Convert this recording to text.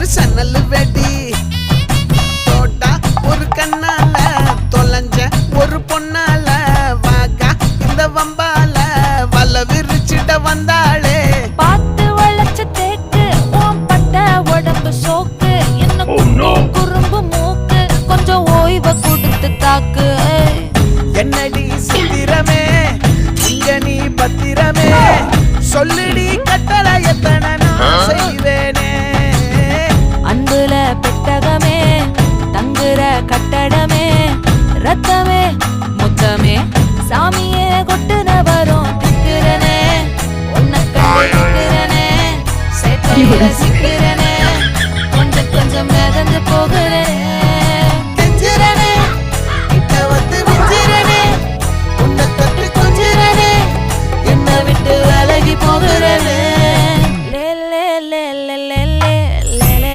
சன்னல் வெடி தோட்டா ஒரு கண்ணால தொலைஞ்ச ஒரு பொண்ணால வாகா இந்த வம்பால வல விரிச்சிட வந்தாளே பார்த்து வளைச்ச தேக்கு ஓம் பட்ட உடம்பு சோக்கு இன்னும் குறும்பு மூக்கு கொஞ்சம் ஓய்வை கொடுத்து தாக்கு என்னடி சித்திரமே இங்க நீ பத்திரமே சொல்லுடி